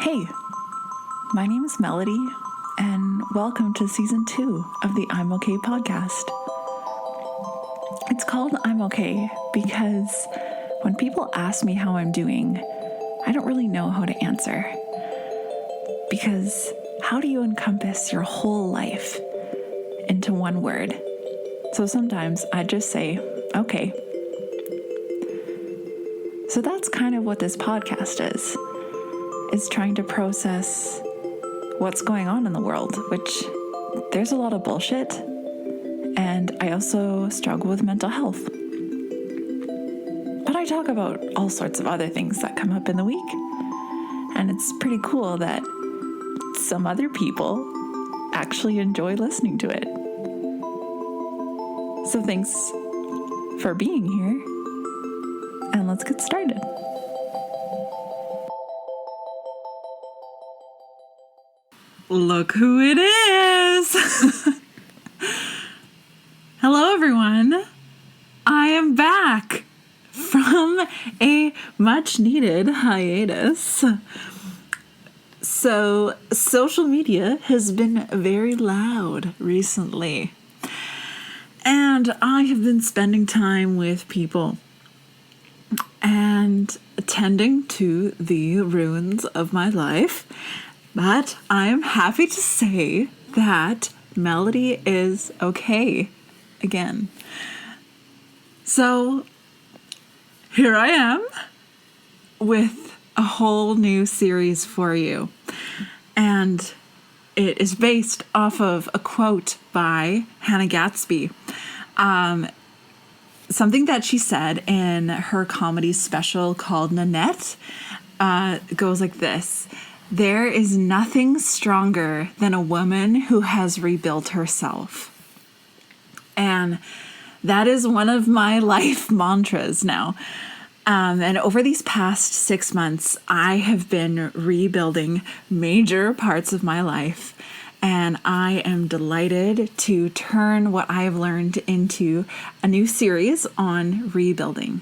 Hey, my name is Melody, and welcome to Season 2 of the I'm Okay podcast. It's called I'm Okay because when people ask me how I'm doing, I don't really know how to answer. Because how do you encompass your whole life into one word? So sometimes I just say, okay. So that's kind of what this podcast is. It's trying to process what's going on in the world, which there's a lot of bullshit. And I also struggle with mental health. But I talk about all sorts of other things that come up in the week. And it's pretty cool that some other people actually enjoy listening to it. So thanks for being here. And let's get started. Look who it is! Hello, everyone. I am back from a much-needed hiatus. So, social media has been very loud recently. And I have been spending time with people and attending to the ruins of my life. But I am happy to say that Melody is okay again. So here I am with a whole new series for you. And it is based off of a quote by Hannah Gadsby. Something that she said in her comedy special called Nannette goes like this. There is nothing stronger than a woman who has rebuilt herself. And that is one of my life mantras now. And over these past 6 months, I have been rebuilding major parts of my life. And I am delighted to turn what I have learned into a new series on rebuilding.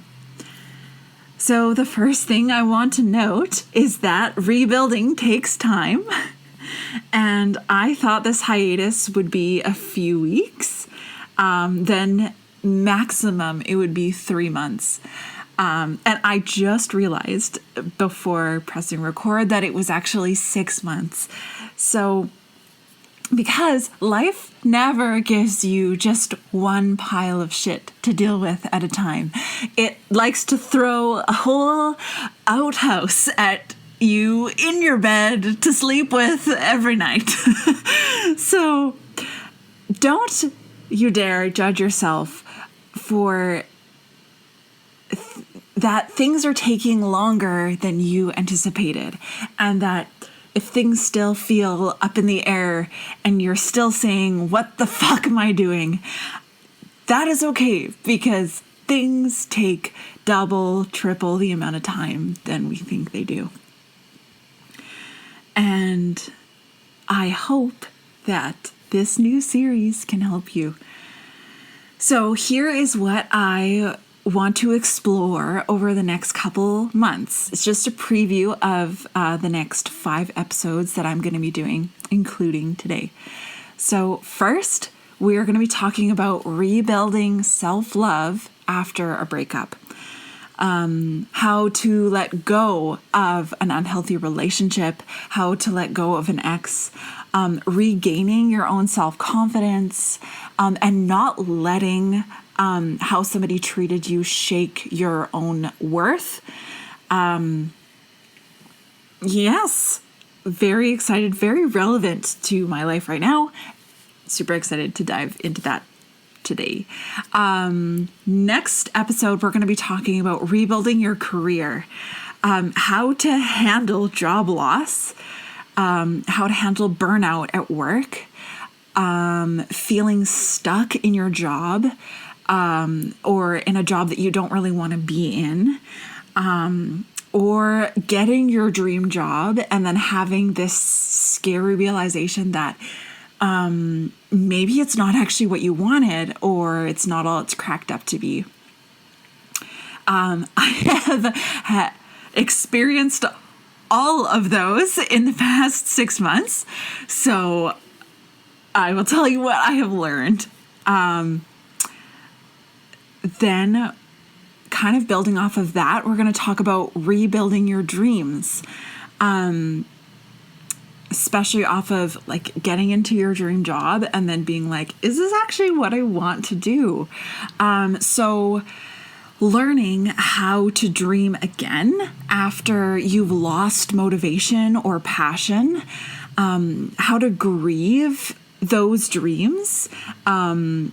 So the first thing I want to note is that rebuilding takes time. And I thought this hiatus would be a few weeks. Then maximum it would be 3 months. And I just realized before pressing record that it was actually 6 months. So because life never gives you just one pile of shit to deal with at a time. It likes to throw a whole outhouse at you in your bed to sleep with every night. So don't you dare judge yourself for that things are taking longer than you anticipated, and that if things still feel up in the air and you're still saying, what the fuck am I doing? That is okay, because things take double, triple the amount of time than we think they do. And I hope that this new series can help you. So here is what I want to explore over the next couple months. It's just a preview of the next 5 episodes that I'm going to be doing, including today. So first, we are going to be talking about rebuilding self-love after a breakup. How to let go of an unhealthy relationship, how to let go of an ex, regaining your own self-confidence, and not letting how somebody treated you shake your own worth. Yes, very excited, very relevant to my life right now. Super excited to dive into that today. Next episode, we're going to be talking about rebuilding your career, how to handle job loss, how to handle burnout at work, feeling stuck in your job, or in a job that you don't really want to be in, or getting your dream job and then having this scary realization that maybe it's not actually what you wanted, or it's not all it's cracked up to be. I have experienced all of those in the past 6 months. So I will tell you what I have learned. Then, kind of building off of that, we're going to talk about rebuilding your dreams. Especially off of like getting into your dream job and then being like, is this actually what I want to do? So learning how to dream again after you've lost motivation or passion, how to grieve those dreams, and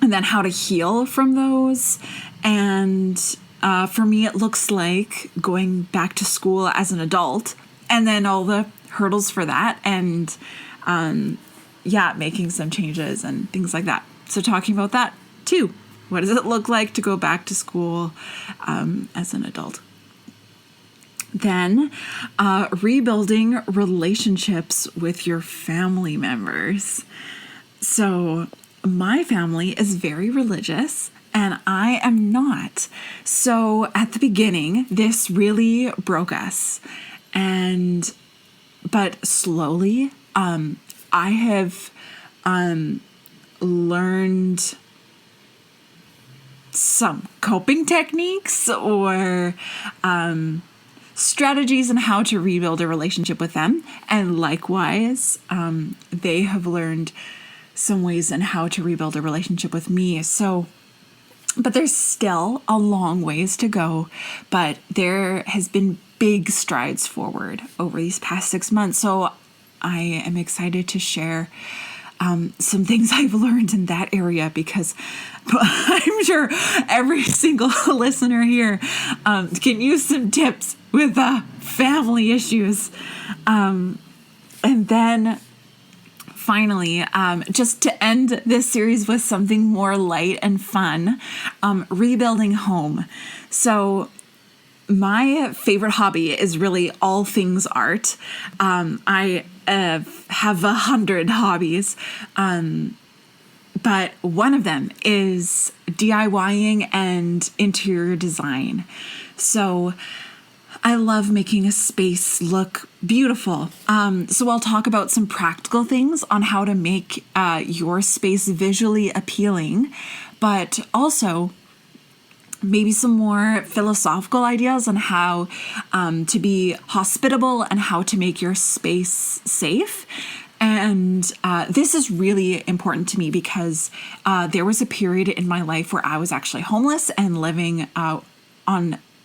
then how to heal from those. And for me, it looks like going back to school as an adult and then all the hurdles for that, and making some changes and things like that. So talking about that too. What does it look like to go back to school as an adult? Then rebuilding relationships with your family members. So my family is very religious and I am not. So at the beginning, this really broke us. But slowly, I have learned some coping techniques or strategies on how to rebuild a relationship with them. And likewise, they have learned some ways on how to rebuild a relationship with me. But there's still a long ways to go, but there has been big strides forward over these past 6 months. So I am excited to share some things I've learned in that area, because I'm sure every single listener here can use some tips with family issues. And then finally, just to end this series with something more light and fun, rebuilding home. So my favorite hobby is really all things art. I have 100 hobbies, but one of them is DIYing and interior design. So I love making a space look beautiful. So I'll talk about some practical things on how to make your space visually appealing, but also maybe some more philosophical ideas on how to be hospitable and how to make your space safe. And this is really important to me because there was a period in my life where I was actually homeless and living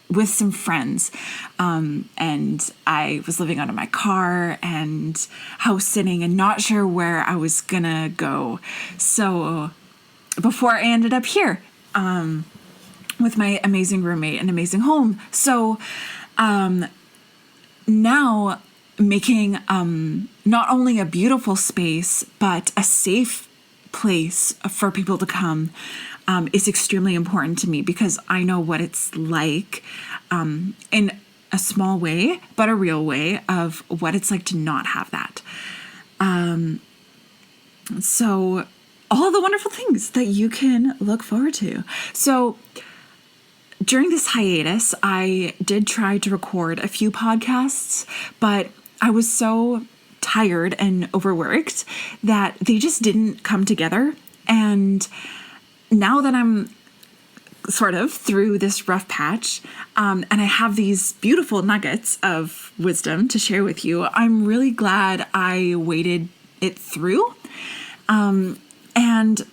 with some friends. And I was living out of my car and house sitting and not sure where I was gonna go. So before I ended up here, with my amazing roommate and amazing home. So now making not only a beautiful space, but a safe place for people to come is extremely important to me, because I know what it's like in a small way, but a real way, of what it's like to not have that. So all the wonderful things that you can look forward to. So during this hiatus, I did try to record a few podcasts, but I was so tired and overworked that they just didn't come together. And now that I'm sort of through this rough patch, and I have these beautiful nuggets of wisdom to share with you, I'm really glad I waited it through. And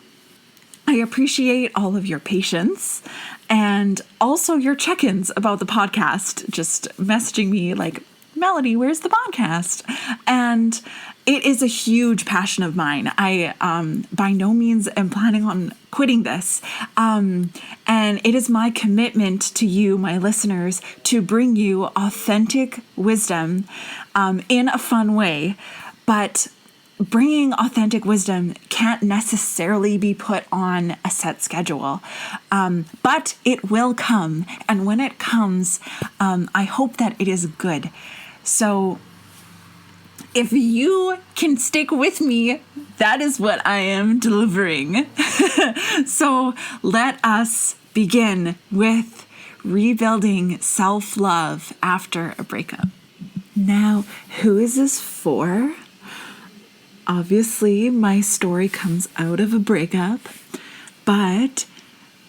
I appreciate all of your patience and also your check-ins about the podcast, just messaging me like, Melody, where's the podcast? And it is a huge passion of mine. I by no means am planning on quitting this. And it is my commitment to you, my listeners, to bring you authentic wisdom in a fun way. But bringing authentic wisdom can't necessarily be put on a set schedule, but it will come. And when it comes, I hope that it is good. So if you can stick with me, that is what I am delivering. So let us begin with rebuilding self-love after a breakup. Now, who is this for? Obviously, my story comes out of a breakup, but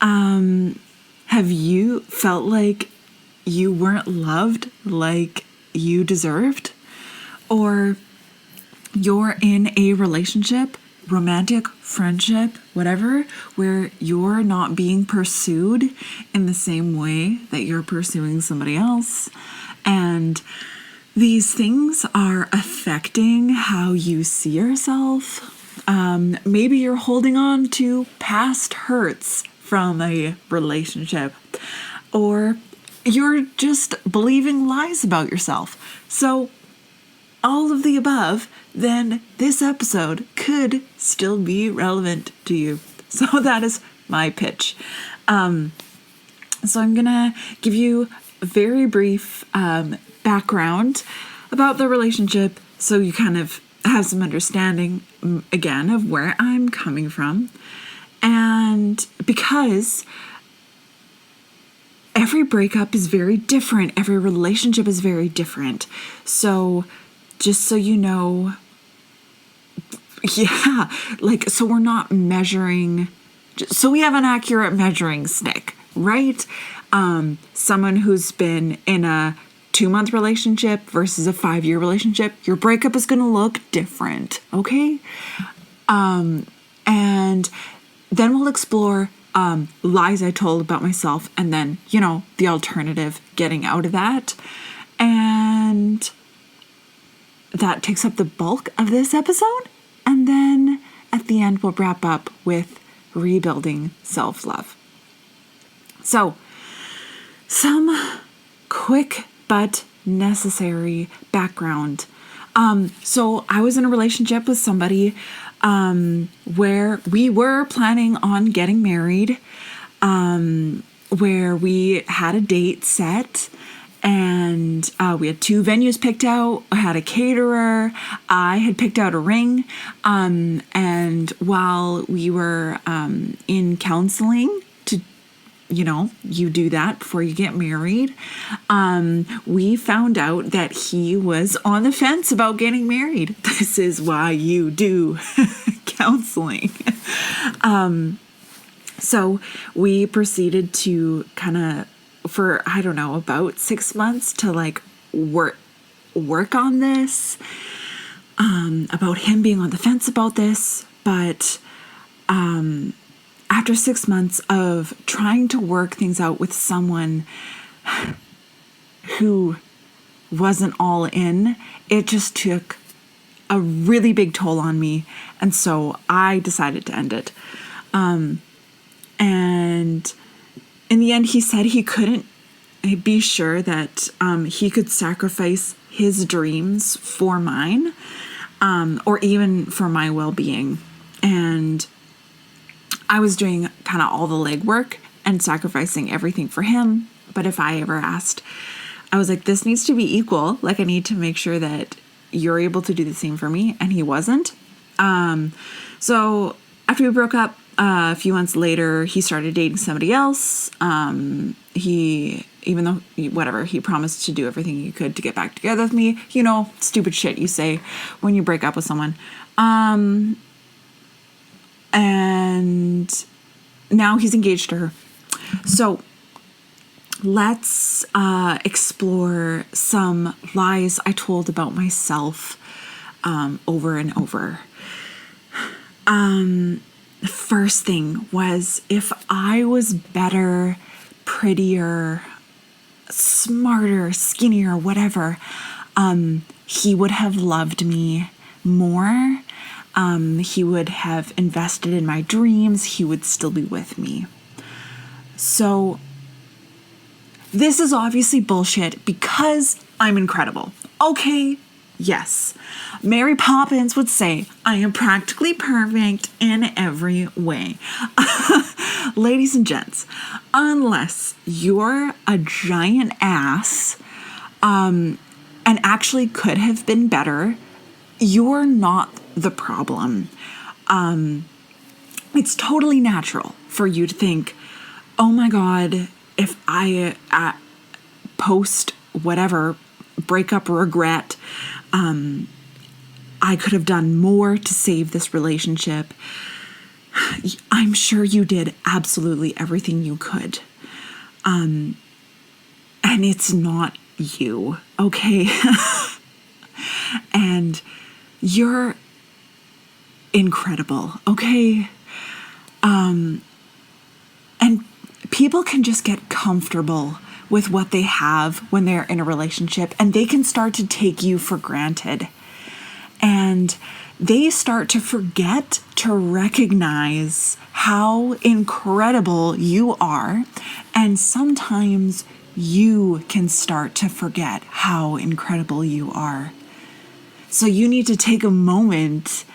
have you felt like you weren't loved like you deserved? Or you're in a relationship, romantic, friendship, whatever, where you're not being pursued in the same way that you're pursuing somebody else. And these things are affecting how you see yourself. Maybe you're holding on to past hurts from a relationship, or you're just believing lies about yourself. So, all of the above, then this episode could still be relevant to you. So that is my pitch. So I'm gonna give you a very brief background about the relationship, so you kind of have some understanding again of where I'm coming from. And because every breakup is very different, every relationship is very different. So just so you know, so we're not measuring, so we have an accurate measuring stick, right? Someone who's been in a 2-month relationship versus a 5-year relationship, your breakup is going to look different, okay? And then we'll explore lies I told about myself, and then, the alternative, getting out of that. And that takes up the bulk of this episode. And then at the end, we'll wrap up with rebuilding self-love. So, some quick but necessary background. So I was in a relationship with somebody where we were planning on getting married, where we had a date set, and we had 2 venues picked out. I had a caterer. I had picked out a ring. And while we were in counseling, to, you do that before you get married, we found out that he was on the fence about getting married. This is why you do counseling. So we proceeded to kind of, for, about 6 months to work on this, about him being on the fence about this. But after 6 months of trying to work things out with someone who wasn't all in, it just took a really big toll on me. And so I decided to end it. And in the end, he said he couldn't be sure that he could sacrifice his dreams for mine, or even for my well-being. And I was doing kind of all the legwork and sacrificing everything for him. But if I ever asked, I was like, this needs to be equal. Like, I need to make sure that you're able to do the same for me. And he wasn't. So after we broke up, a few months later, he started dating somebody else. Even though, he promised to do everything he could to get back together with me. Stupid shit you say when you break up with someone. And now he's engaged to her. So let's explore some lies I told about myself over and over. The first thing was, if I was better, prettier, smarter, skinnier, whatever, he would have loved me more. He would have invested in my dreams. He would still be with me. So this is obviously bullshit because I'm incredible. Okay, yes. Mary Poppins would say, I am practically perfect in every way. Ladies and gents, unless you're a giant ass, and actually could have been better, you're not the problem. It's totally natural for you to think, oh my God, if I post whatever breakup regret. I could have done more to save this relationship. I'm sure you did absolutely everything you could. And it's not you, okay? And you're incredible, okay? And people can just get comfortable with what they have when they're in a relationship, and they can start to take you for granted. And they start to forget to recognize how incredible you are. And sometimes you can start to forget how incredible you are. So you need to take a moment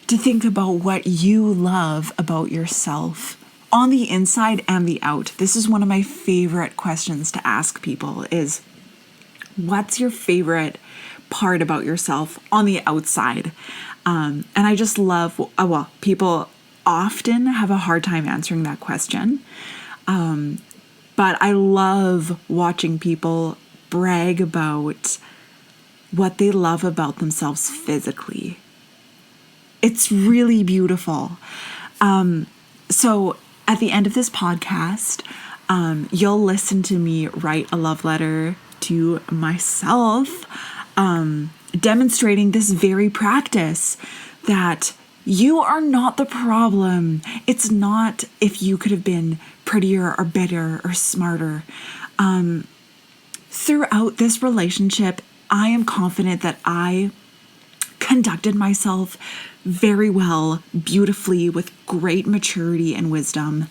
to think about what you love about yourself on the inside and the out. This is one of my favorite questions to ask people is, what's your favorite part about yourself on the outside? And I just love, people often have a hard time answering that question. But I love watching people brag about what they love about themselves physically. It's really beautiful. So at the end of this podcast, you'll listen to me write a love letter to myself, demonstrating this very practice that you are not the problem. It's not if you could have been prettier or better or smarter. Throughout this relationship, I am confident that I conducted myself very well, beautifully, with great maturity and wisdom.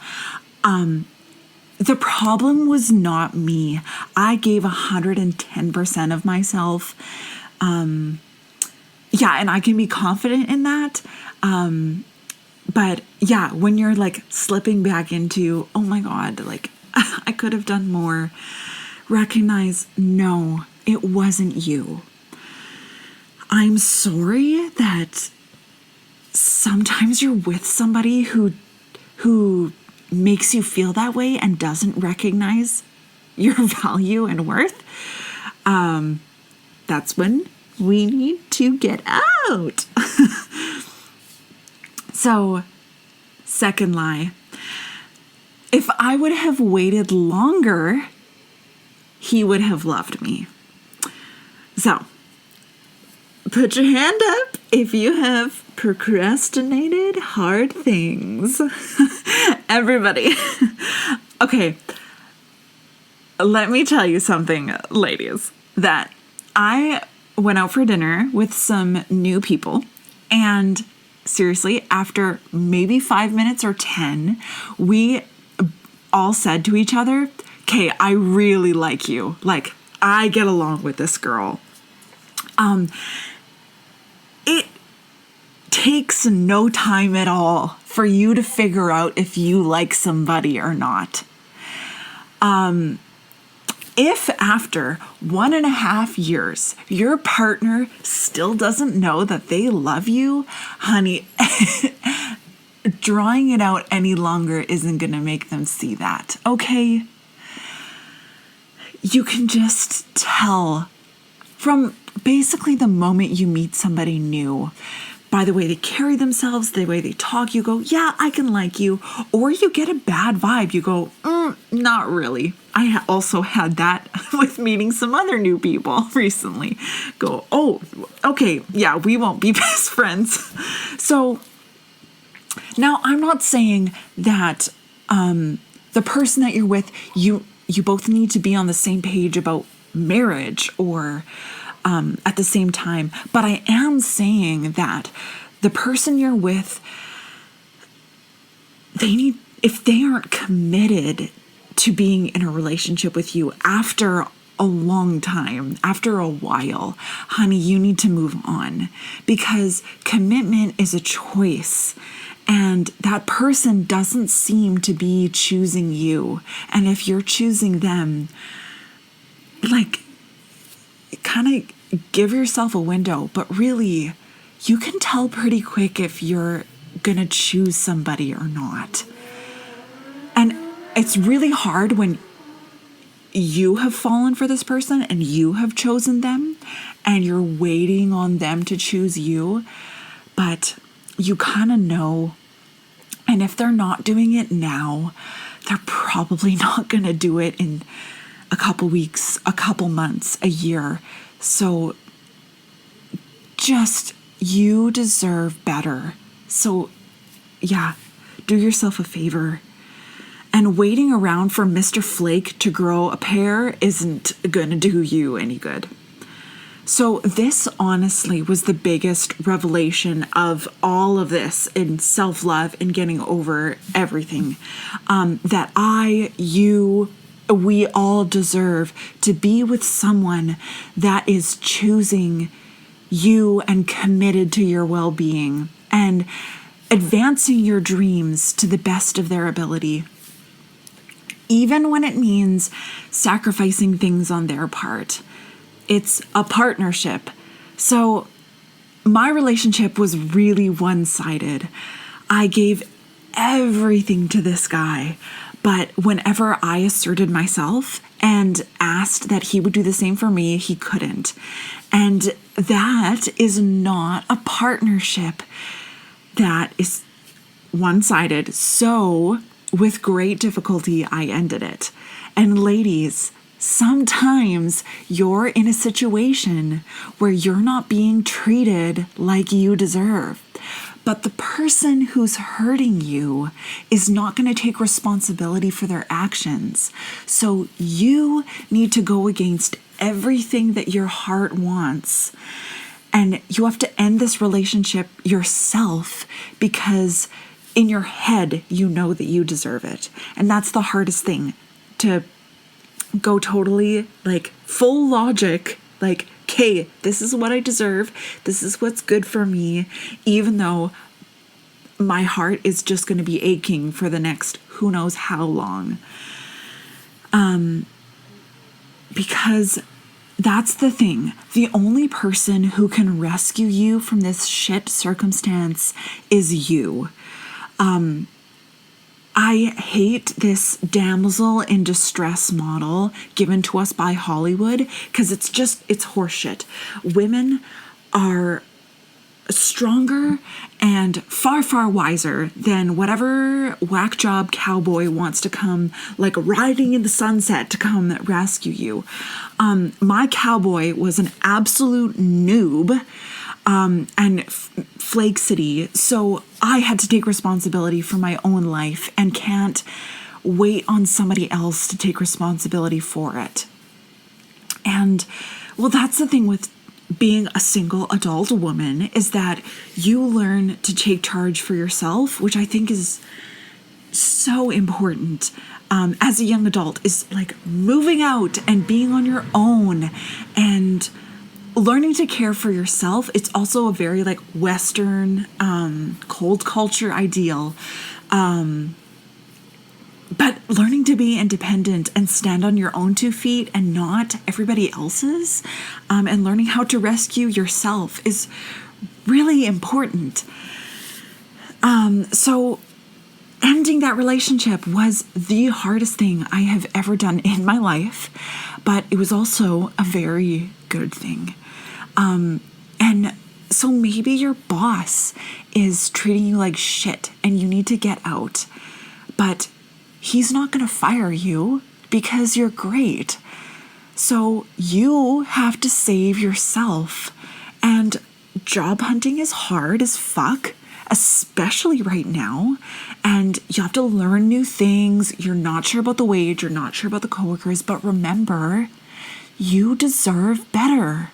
The problem was not me. I gave 110% of myself. Yeah, and I can be confident in that. But yeah, when you're like slipping back into, oh my God, like I could have done more, recognize, no, it wasn't you. I'm sorry that sometimes you're with somebody who makes you feel that way and doesn't recognize your value and worth. That's when we need to get out. So, second lie. If I would have waited longer, he would have loved me. So, put your hand up if you have procrastinated hard things. Everybody. Okay. Let me tell you something, ladies, that I went out for dinner with some new people, and seriously, after maybe 5 minutes or 10, we all said to each other, okay, I really like you. Like, I get along with this girl. It takes no time at all for you to figure out if you like somebody or not. If after 1.5 years, your partner still doesn't know that they love you, honey, drawing it out any longer isn't going to make them see that, okay? You can just tell from basically the moment you meet somebody new, by the way they carry themselves, the way they talk, you go, yeah, I can like you. Or you get a bad vibe. You go, not really. I also had that with meeting some other new people recently. Go, oh, okay, yeah, we won't be best friends. So now I'm not saying that the person that you're with, you both need to be on the same page about marriage or at the same time. But I am saying that the person you're with, if they aren't committed to being in a relationship with you after a long time, after a while, honey, you need to move on, because commitment is a choice. And that person doesn't seem to be choosing you. And if you're choosing them, like, kind of give yourself a window, but really, you can tell pretty quick if you're gonna choose somebody or not. And it's really hard when you have fallen for this person and you have chosen them and you're waiting on them to choose you, but you kind of know. And if they're not doing it now, they're probably not going to do it in a couple weeks, a couple months, a year. So just, you deserve better. So yeah, do yourself a favor. And waiting around for Mr. Flake to grow a pair isn't going to do you any good. So this honestly was the biggest revelation of all of this in self-love and getting over everything, that we all deserve to be with someone that is choosing you and committed to your well-being and advancing your dreams to the best of their ability, even when it means sacrificing things on their part. It's a partnership. So my relationship was really one-sided. I gave everything to this guy, but whenever I asserted myself and asked that he would do the same for me, he couldn't. And that is not a partnership. That is one-sided. So with great difficulty, I ended it. And ladies, sometimes you're in a situation where you're not being treated like you deserve, but the person who's hurting you is not going to take responsibility for their actions. So you need to go against everything that your heart wants. And you have to end this relationship yourself, because in your head, you know that you deserve it. And that's the hardest thing, to go totally like full logic, like, okay, this is what I deserve. This is what's good for me, even though my heart is just going to be aching for the next who knows how long. Because that's the thing. The only person who can rescue you from this shit circumstance is you. I hate this damsel in distress model given to us by Hollywood, because it's horseshit. Women are stronger and far, far wiser than whatever whack job cowboy wants to come, like riding in the sunset, to come rescue you. My cowboy was an absolute noob, and Flake City. So I had to take responsibility for my own life and can't wait on somebody else to take responsibility for it. And well, that's the thing with being a single adult woman, is that you learn to take charge for yourself, which I think is so important. As a young adult, is like moving out and being on your own and learning to care for yourself. It's also a very like Western, cold culture ideal. But learning to be independent and stand on your own 2 feet and not everybody else's, and learning how to rescue yourself is really important. So ending that relationship was the hardest thing I have ever done in my life, but it was also a very good thing. And so maybe your boss is treating you like shit and you need to get out, but he's not going to fire you because you're great. So you have to save yourself. And job hunting is hard as fuck, especially right now. And you have to learn new things. You're not sure about the wage. You're not sure about the coworkers. But remember, you deserve better.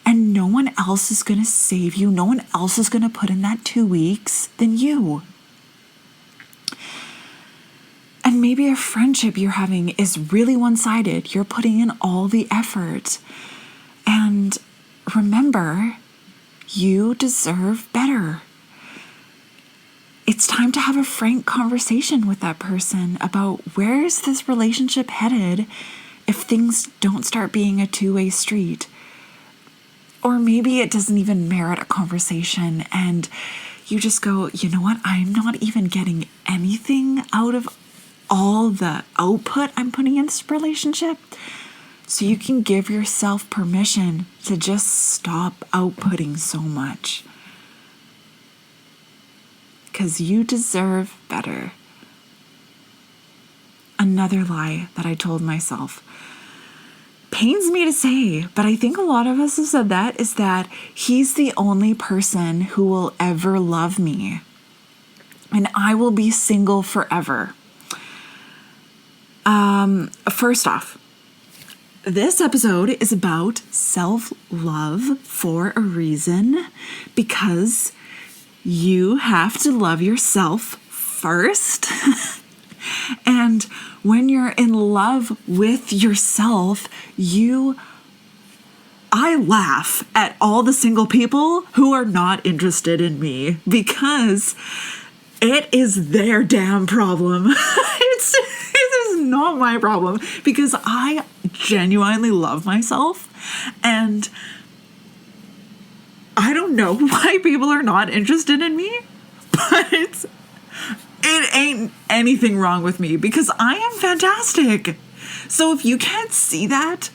And no one else is going to save you. No one else is going to put in that 2 weeks than you. And maybe a friendship you're having is really one-sided. You're putting in all the effort. And remember, you deserve better. It's time to have a frank conversation with that person about where is this relationship headed if things don't start being a two-way street. Or maybe it doesn't even merit a conversation and you just go, you know what, I'm not even getting anything out of all the output I'm putting in this relationship so you can give yourself permission to just stop outputting so much. Because you deserve better. Another lie that I told myself. Pains me to say, but I think a lot of us have said that, is that he's the only person who will ever love me. And I will be single forever. First off, this episode is about self-love for a reason, because you have to love yourself first. And when you're in love with yourself, I laugh at all the single people who are not interested in me, because it is their damn problem. It is not my problem, because I genuinely love myself, and I don't know why people are not interested in me, but it ain't anything wrong with me, because I am fantastic. So if you can't see that,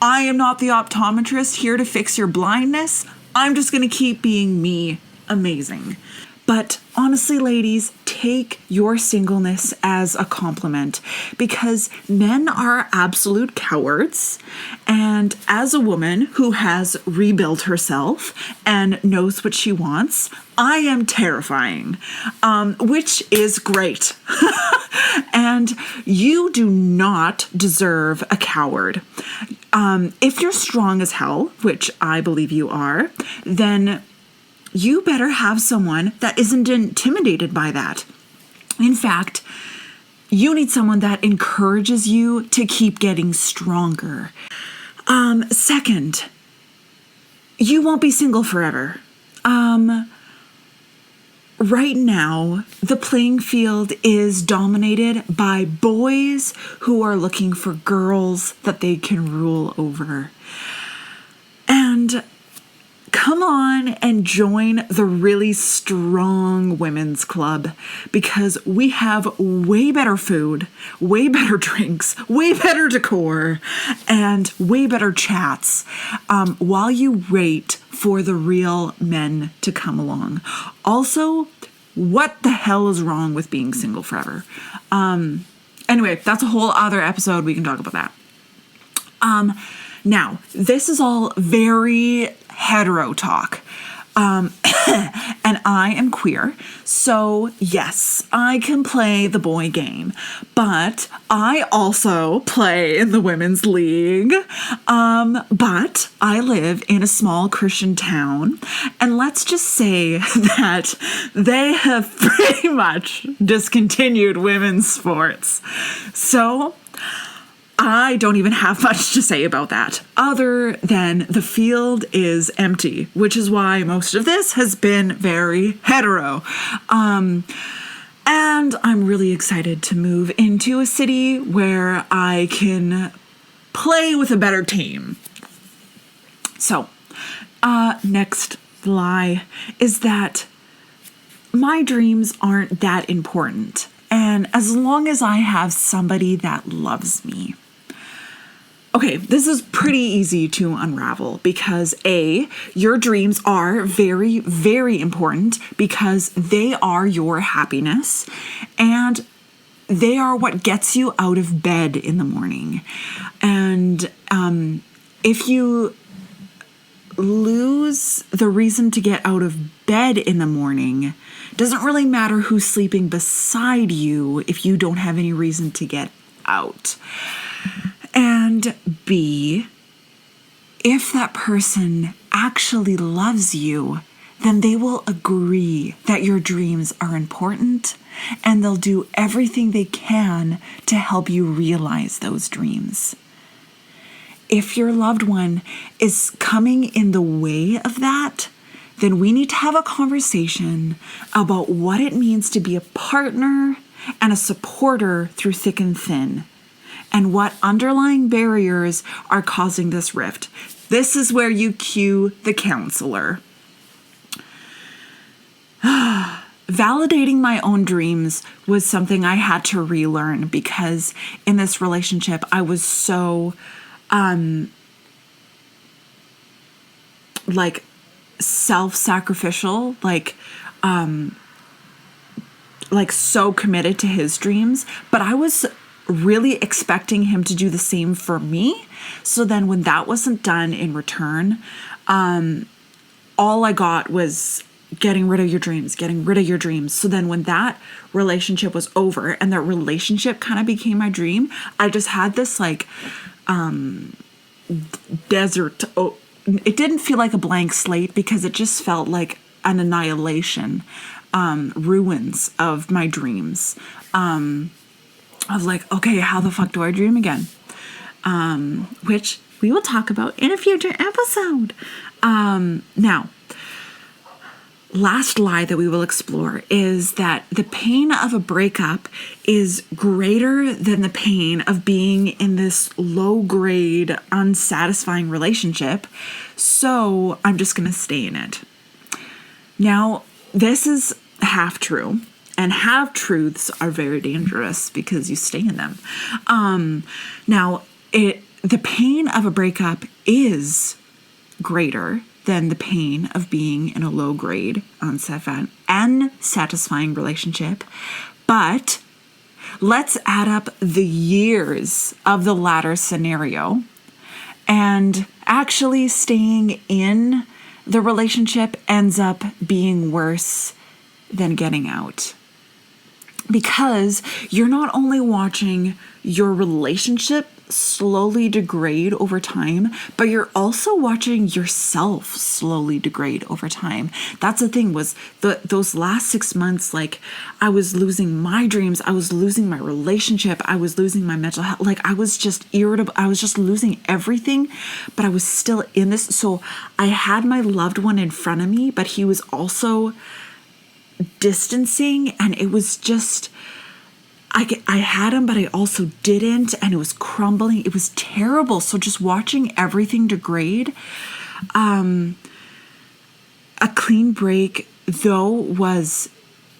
I am not the optometrist here to fix your blindness. I'm just going to keep being me. Amazing. But honestly, ladies, take your singleness as a compliment, because men are absolute cowards. And as a woman who has rebuilt herself and knows what she wants, I am terrifying, which is great. And you do not deserve a coward. If you're strong as hell, which I believe you are, then you better have someone that isn't intimidated by that. In fact, you need someone that encourages you to keep getting stronger. Second, you won't be single forever. Right now, the playing field is dominated by boys who are looking for girls that they can rule over. And come on and join the really strong women's club, because we have way better food, way better drinks, way better decor, and way better chats while you wait for the real men to come along. Also, what the hell is wrong with being single forever? Anyway, that's a whole other episode. We can talk about that. Now, this is all very hetero talk. And I am queer, so yes, I can play the boy game, but I also play in the women's league. But I live in a small Christian town, and let's just say that they have pretty much discontinued women's sports. So I don't even have much to say about that, other than the field is empty, which is why most of this has been very hetero. And I'm really excited to move into a city where I can play with a better team. So, next lie is that my dreams aren't that important. And as long as I have somebody that loves me. Okay, this is pretty easy to unravel, because A, your dreams are very, very important, because they are your happiness and they are what gets you out of bed in the morning. And if you lose the reason to get out of bed in the morning, it doesn't really matter who's sleeping beside you if you don't have any reason to get out. And B, if that person actually loves you, then they will agree that your dreams are important, and they'll do everything they can to help you realize those dreams. If your loved one is coming in the way of that, then we need to have a conversation about what it means to be a partner and a supporter through thick and thin, and what underlying barriers are causing this rift. This is where you cue the counselor. validating my own dreams was something I had to relearn, because in this relationship, I was so, like, self-sacrificial, like so committed to his dreams, but I was really expecting him to do the same for me. So then when that wasn't done in return, all I got was getting rid of your dreams, getting rid of your dreams. So then when that relationship was over and that relationship kind of became my dream, I just had this like desert. It didn't feel like a blank slate, because it just felt like an annihilation, ruins of my dreams. I was like, okay, how the fuck do I dream again? Which we will talk about in a future episode. Now, last lie that we will explore is that the pain of a breakup is greater than the pain of being in this low-grade, unsatisfying relationship. So I'm just going to stay in it. Now, this is half true. And half-truths are very dangerous because you stay in them. Now, the pain of a breakup is greater than the pain of being in a low-grade, unsatisfying relationship. But let's add up the years of the latter scenario, and actually staying in the relationship ends up being worse than getting out. Because you're not only watching your relationship slowly degrade over time, but you're also watching yourself slowly degrade over time. That's the thing, was those last 6 months, like, I was losing my dreams, I was losing my relationship, I was losing my mental health, like, I was just irritable, I was just losing everything, but I was still in this. So I had my loved one in front of me, but he was also distancing, and it was just, I had him, but I also didn't, and it was crumbling. It was terrible. So just watching everything degrade. A clean break, though, was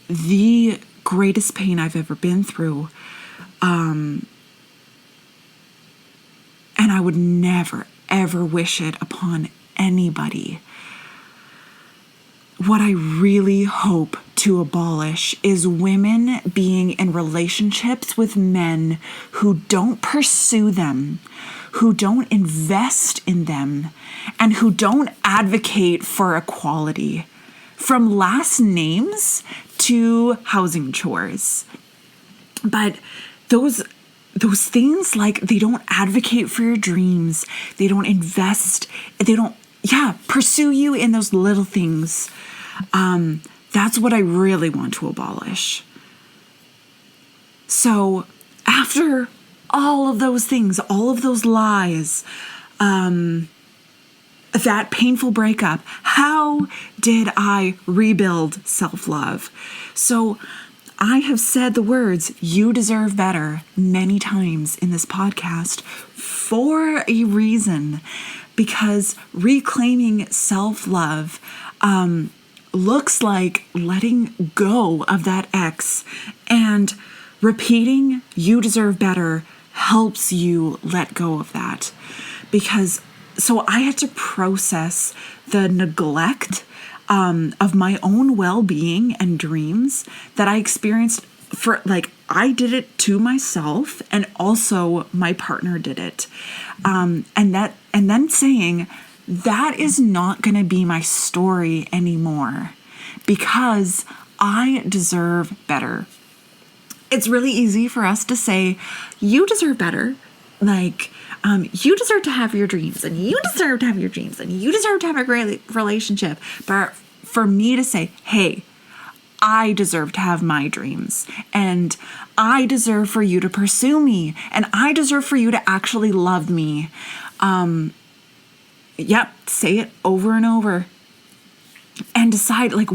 the greatest pain I've ever been through. And I would never, ever wish it upon anybody. What I really hope to abolish is women being in relationships with men who don't pursue them, who don't invest in them, and who don't advocate for equality, from last names to housing chores. But those things, like, they don't advocate for your dreams, they don't invest, they don't pursue you in those little things. That's what I really want to abolish. So after all of those things, all of those lies, that painful breakup, how did I rebuild self-love? So I have said the words, "you deserve better," many times in this podcast for a reason, because reclaiming self-love, looks like letting go of that ex, and repeating "you deserve better" helps you let go of that. Because so I had to process the neglect of my own well-being and dreams that I experienced. For, like, I did it to myself, and also my partner did it, and then saying, that is not going to be my story anymore, because I deserve better. It's really easy for us to say, you deserve better. Like, you deserve to have your dreams, and you deserve to have your dreams, and you deserve to have a great relationship. But for me to say, hey, I deserve to have my dreams, and I deserve for you to pursue me, and I deserve for you to actually love me. Say it over and over, and decide, like,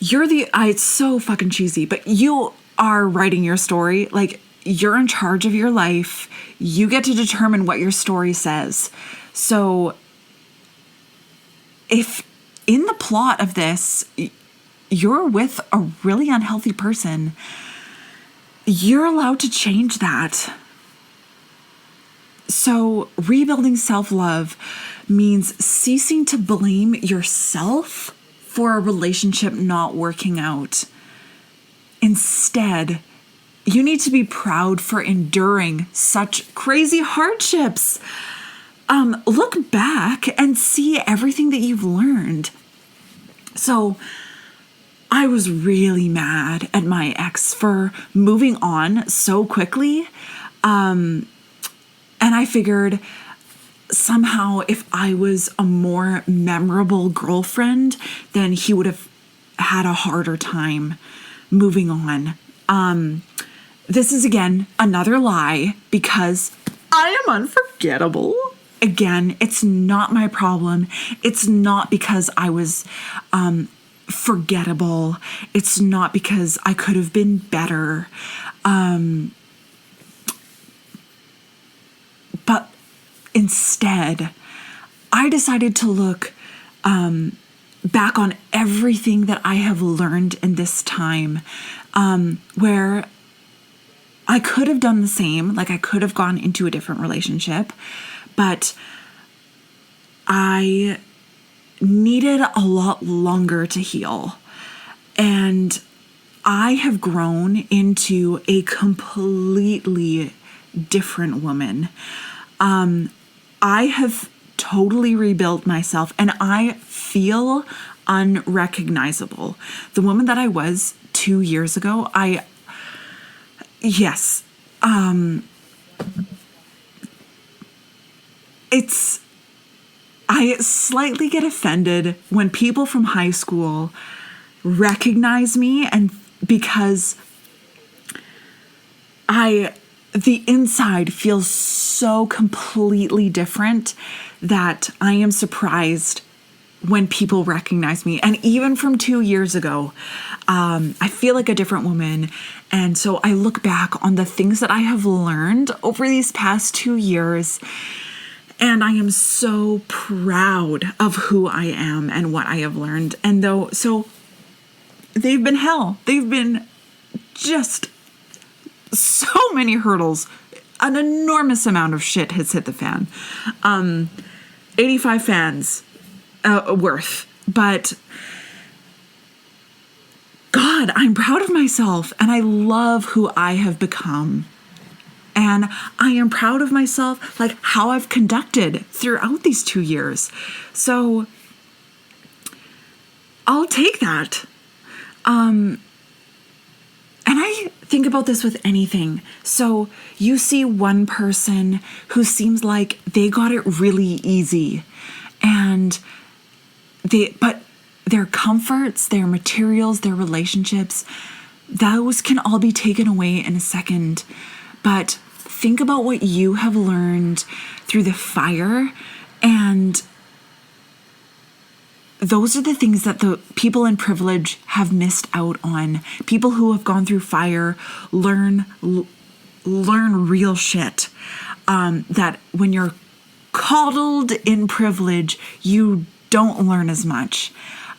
it's so fucking cheesy, but you are writing your story. Like, you're in charge of your life. You get to determine what your story says. So if in the plot of this, you're with a really unhealthy person, you're allowed to change that. So rebuilding self-love means ceasing to blame yourself for a relationship not working out. Instead, you need to be proud for enduring such crazy hardships. Look back and see everything that you've learned. So I was really mad at my ex for moving on so quickly. And I figured somehow if I was a more memorable girlfriend, then he would have had a harder time moving on. This is, again, another lie because I am unforgettable. Again, it's not my problem. It's not because I was forgettable. It's not because I could have been better. But instead, I decided to look back on everything that I have learned in this time, where I could have done the same, like I could have gone into a different relationship, but I needed a lot longer to heal. And I have grown into a completely different woman. I have totally rebuilt myself and I feel unrecognizable. The woman that I was 2 years ago, I slightly get offended when people from high school recognize me, and because the inside feels so completely different that I am surprised when people recognize me. And even from 2 years ago, I feel like a different woman. And so I look back on the things that I have learned over these past 2 years, and I am so proud of who I am and what I have learned. And so they've been hell. They've been just so many hurdles. An enormous amount of shit has hit the fan. 85 fans worth. But God, I'm proud of myself and I love who I have become. And I am proud of myself, like how I've conducted throughout these 2 years. So I'll take that. And I think about this with anything. So you see one person who seems like they got it really easy, and but their comforts, their materials, their relationships, those can all be taken away in a second. But think about what you have learned through the fire, and those are the things that the people in privilege have missed out on. People who have gone through fire learn real shit. That when you're coddled in privilege, you don't learn as much.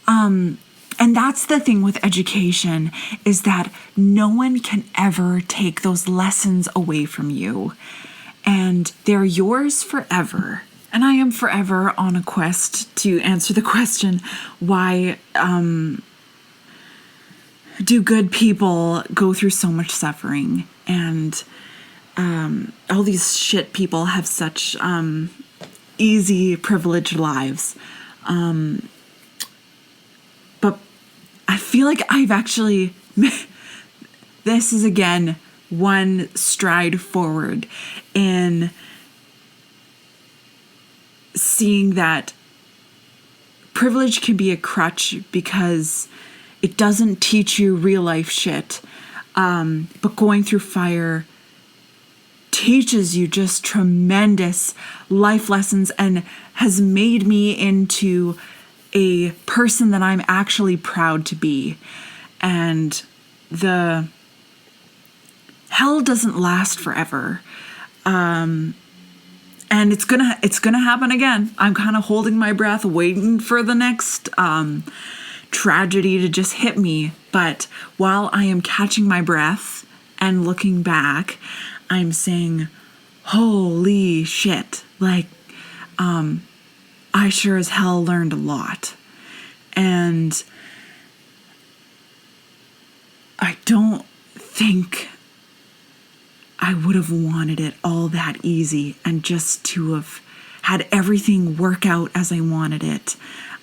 And that's the thing with education, is that no one can ever take those lessons away from you. And they're yours forever. And I am forever on a quest to answer the question, why do good people go through so much suffering? And all these shit people have such easy, privileged lives. But I feel like I've actually, this is again one stride forward in seeing that privilege can be a crutch because it doesn't teach you real life shit. But going through fire teaches you just tremendous life lessons and has made me into a person that I'm actually proud to be. And the hell doesn't last forever. And it's gonna happen again. I'm kind of holding my breath, waiting for the next tragedy to just hit me. But while I am catching my breath and looking back, I'm saying, holy shit. Like, I sure as hell learned a lot. And I don't think I would have wanted it all that easy and just to have had everything work out as I wanted it.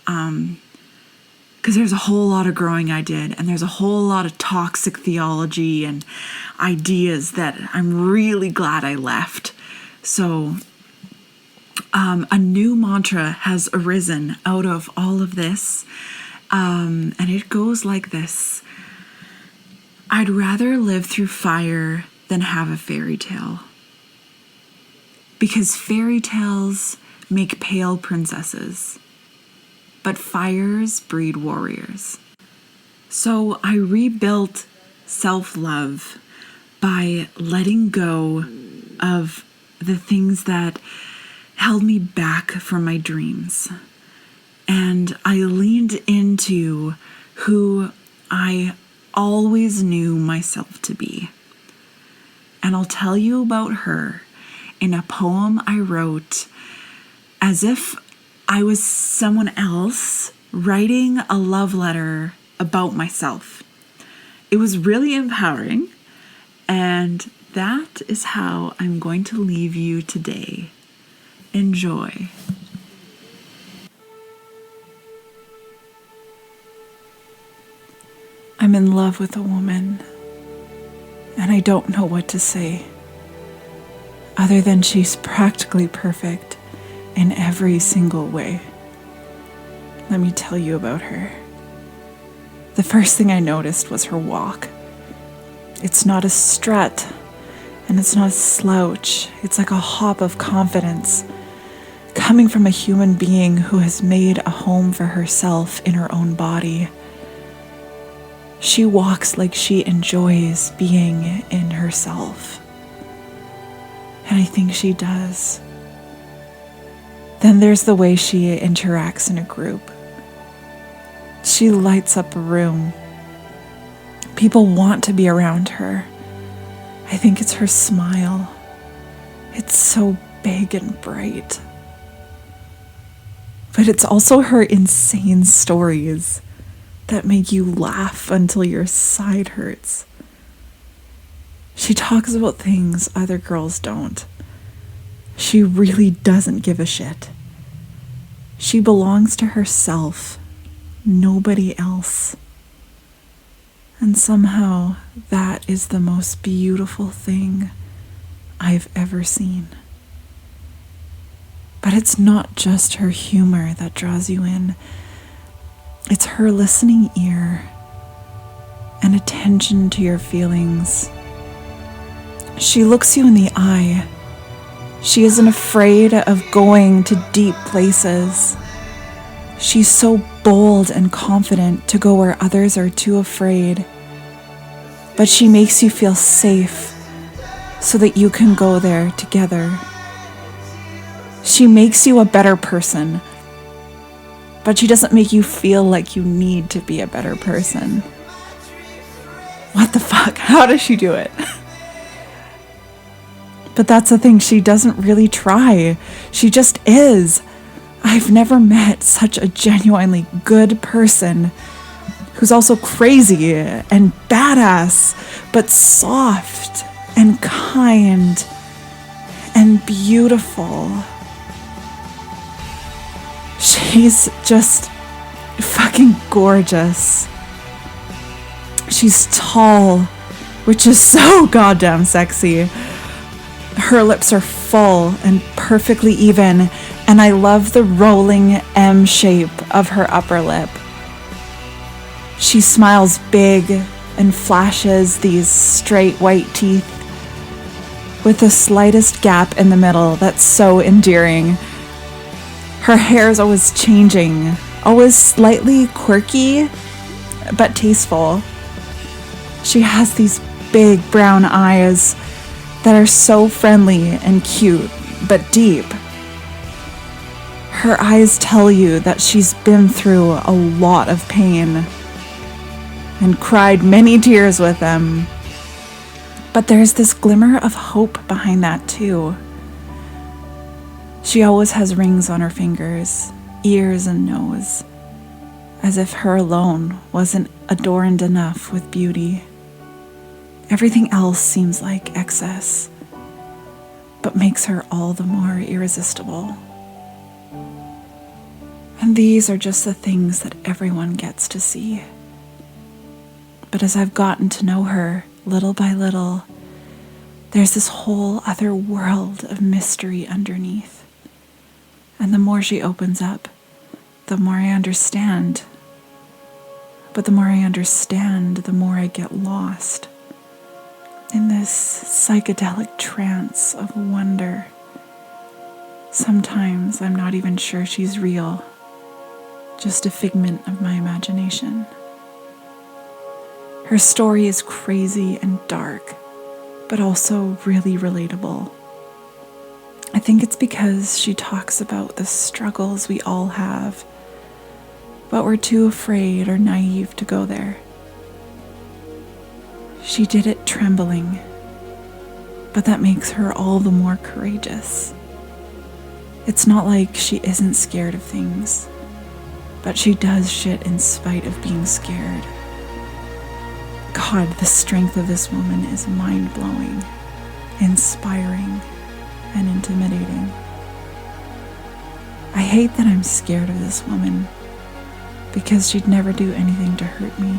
Because there's a whole lot of growing I did, and there's a whole lot of toxic theology and ideas that I'm really glad I left. So a new mantra has arisen out of all of this, and it goes like this. I'd rather live through fire than have a fairy tale. Because fairy tales make pale princesses, but fires breed warriors. So I rebuilt self-love by letting go of the things that held me back from my dreams. And I leaned into who I always knew myself to be. And I'll tell you about her in a poem I wrote as if I was someone else writing a love letter about myself. It was really empowering, and that is how I'm going to leave you today. Enjoy. I'm in love with a woman, and I don't know what to say, other than she's practically perfect in every single way. Let me tell you about her. The first thing I noticed was her walk. It's not a strut, and it's not a slouch. It's like a hop of confidence, coming from a human being who has made a home for herself in her own body. She walks like she enjoys being in herself. And I think she does. Then there's the way she interacts in a group. She lights up a room. People want to be around her. I think it's her smile. It's so big and bright. But it's also her insane stories that make you laugh until your side hurts. She talks about things other girls don't. She really doesn't give a shit. She belongs to herself, nobody else. And somehow that is the most beautiful thing I've ever seen. But it's not just her humor that draws you in. It's her listening ear and attention to your feelings. She looks you in the eye. She isn't afraid of going to deep places. She's so bold and confident to go where others are too afraid. But she makes you feel safe so that you can go there together. She makes you a better person, but she doesn't make you feel like you need to be a better person. What the fuck? How does she do it? But that's the thing, she doesn't really try. She just is. I've never met such a genuinely good person who's also crazy and badass, but soft and kind and beautiful. She's just fucking gorgeous. She's tall, which is so goddamn sexy. Her lips are full and perfectly even, and I love the rolling M shape of her upper lip. She smiles big and flashes these straight white teeth with the slightest gap in the middle that's so endearing. Her hair is always changing, always slightly quirky, but tasteful. She has these big brown eyes that are so friendly and cute, but deep. Her eyes tell you that she's been through a lot of pain and cried many tears with them. But there's this glimmer of hope behind that too. She always has rings on her fingers, ears and nose, as if her alone wasn't adorned enough with beauty. Everything else seems like excess, but makes her all the more irresistible. And these are just the things that everyone gets to see. But as I've gotten to know her, little by little, there's this whole other world of mystery underneath. And the more she opens up, the more I understand. But the more I understand, the more I get lost in this psychedelic trance of wonder. Sometimes I'm not even sure she's real, just a figment of my imagination. Her story is crazy and dark, but also really relatable. I think it's because she talks about the struggles we all have, but we're too afraid or naive to go there. She did it trembling, but that makes her all the more courageous. It's not like she isn't scared of things, but she does shit in spite of being scared. God, the strength of this woman is mind-blowing, inspiring, and intimidating. I hate that I'm scared of this woman because she'd never do anything to hurt me.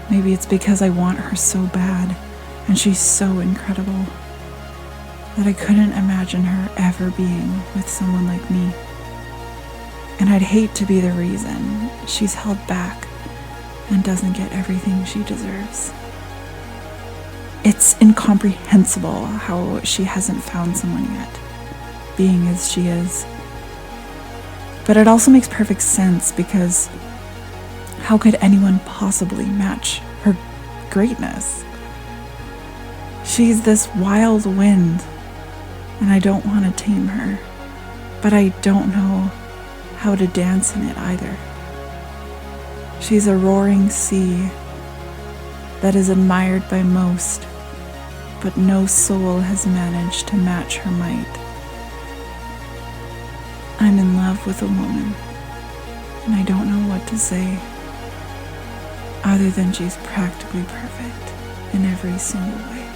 Maybe it's because I want her so bad and she's so incredible that I couldn't imagine her ever being with someone like me. And I'd hate to be the reason she's held back and doesn't get everything she deserves. It's incomprehensible how she hasn't found someone yet, being as she is. But it also makes perfect sense because how could anyone possibly match her greatness? She's this wild wind, and I don't want to tame her, but I don't know how to dance in it either. She's a roaring sea that is admired by most, but no soul has managed to match her might. I'm in love with a woman, and I don't know what to say, other than she's practically perfect in every single way.